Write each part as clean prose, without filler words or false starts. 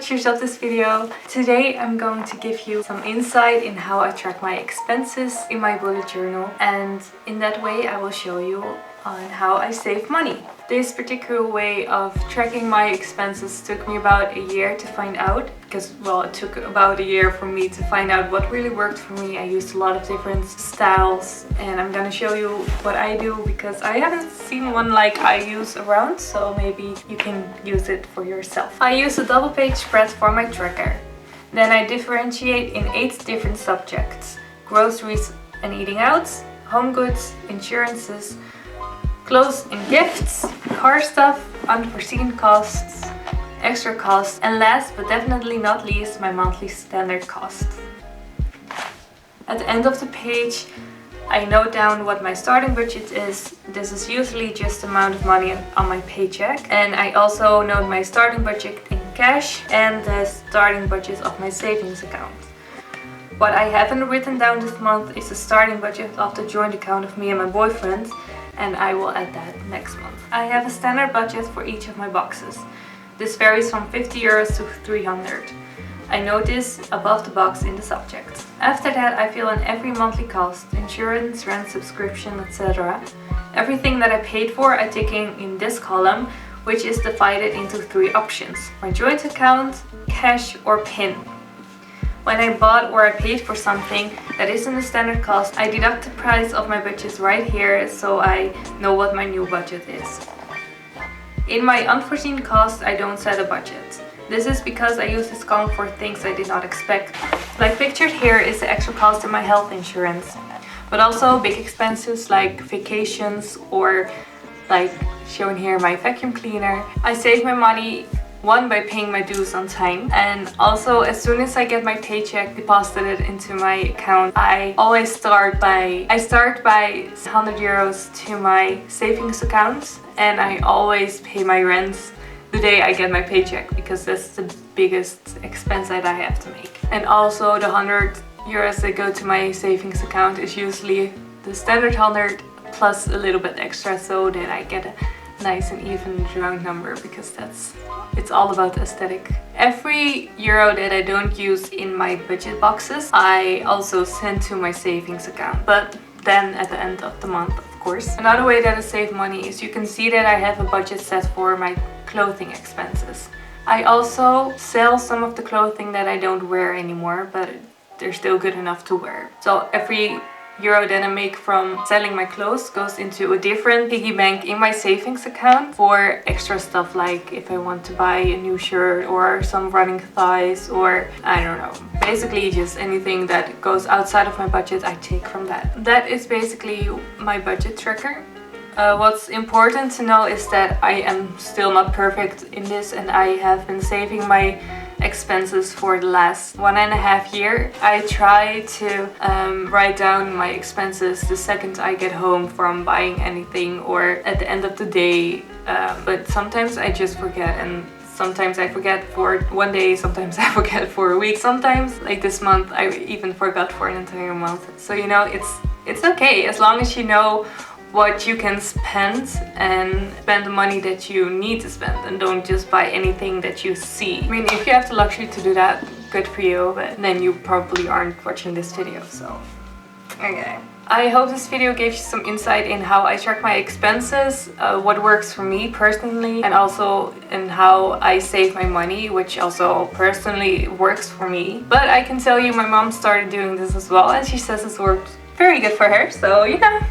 watchers of this video. Today I'm going to give you some insight in how I track my expenses in my bullet journal, and in that way I will show you on how I save money. This particular way of tracking my expenses took me about a year to find out, because well, it took about a year for me to find out what really worked for me. I used a lot of different styles and I'm gonna show you what I do because I haven't seen one like I use around, so maybe you can use it for yourself. I use a double page spread for my tracker. Then I differentiate in 8 different subjects: groceries and eating out, home goods, insurances, clothes and gifts, car stuff, unforeseen costs, extra costs, and last but definitely not least, my monthly standard costs. At the end of the page, I note down what my starting budget is. This is usually just the amount of money on my paycheck. And I also note my starting budget in cash and the starting budget of my savings account. What I haven't written down this month is the starting budget of the joint account of me and my boyfriend, and I will add that next month. I have a standard budget for each of my boxes. This varies from 50 euros to 300. I note this above the box in the subject. After that, I fill in every monthly cost: insurance, rent, subscription, etc. Everything that I paid for I tick in this column, which is divided into 3 options: my joint account, cash, or PIN. When I bought or I paid for something that isn't a standard cost, I deduct the price of my budget right here so I know what my new budget is. In my unforeseen costs, I don't set a budget. This is because I use this column for things I did not expect. Like pictured here is the extra cost in my health insurance, but also big expenses like vacations or like shown here my vacuum cleaner. I save my money, one, by paying my dues on time, and also as soon as I get my paycheck deposited into my account, I always start by 100 euros to my savings account, and I always pay my rent the day I get my paycheck because that's the biggest expense that I have to make. And also the 100 euros that go to my savings account is usually the standard 100 plus a little bit extra so that I get a nice and even round number, because it's all about aesthetic. Every euro that I don't use in my budget boxes, I also send to my savings account, but then at the end of the month, of course. Another way that I save money is you can see that I have a budget set for my clothing expenses. I also sell some of the clothing that I don't wear anymore, but they're still good enough to wear. So every euro that I make from selling my clothes goes into a different piggy bank in my savings account for extra stuff, like if I want to buy a new shirt or some running thighs, or I don't know, basically just anything that goes outside of my budget I take from that. That is basically my budget tracker. What's important to know is that I am still not perfect in this, and I have been saving my expenses for the last 1.5 years. I try to write down my expenses the second I get home from buying anything or at the end of the day, but sometimes I just forget, and sometimes I forget for 1 day, sometimes I forget for a week, sometimes like this month I even forgot for an entire month. So you know, it's okay as long as you know what you can spend and spend the money that you need to spend, and don't just buy anything that you see. I mean, if you have the luxury to do that, good for you, but then you probably aren't watching this video, so okay. I hope this video gave you some insight in how I track my expenses, what works for me personally, and also in how I save my money, which also personally works for me. But I can tell you my mom started doing this as well, and she says it's worked very good for her, so yeah.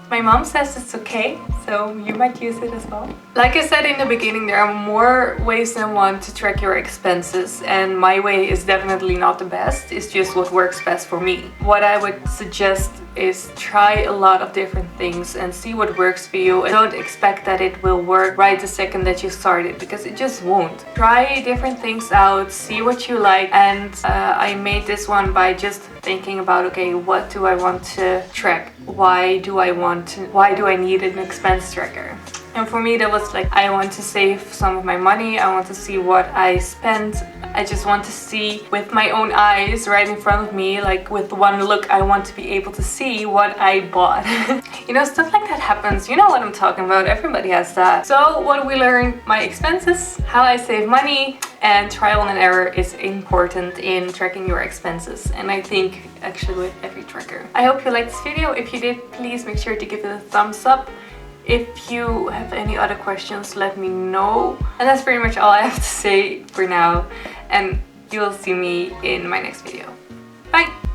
My mom says it's okay, so you might use it as well. Like I said in the beginning, there are more ways than one to track your expenses, and my way is definitely not the best. It's just what works best for me. What I would suggest is try a lot of different things and see what works for you, and don't expect that it will work right the second that you start it, because it just won't. Try different things out, see what you like, and I made this one by just thinking about, okay, what do I want to track? Why do I need an expense tracker? And for me that was like, I want to save some of my money, I want to see what I spent, I just want to see with my own eyes right in front of me, like with one look I want to be able to see what I bought. You know, stuff like that happens, you know what I'm talking about, everybody has that. So what we learned, my expenses, how I save money, and trial and error is important in tracking your expenses, and I think actually with every tracker. I hope you liked this video. If you did, please make sure to give it a thumbs up. If you have any other questions, let me know. And that's pretty much all I have to say for now, and you'll see me in my next video. Bye!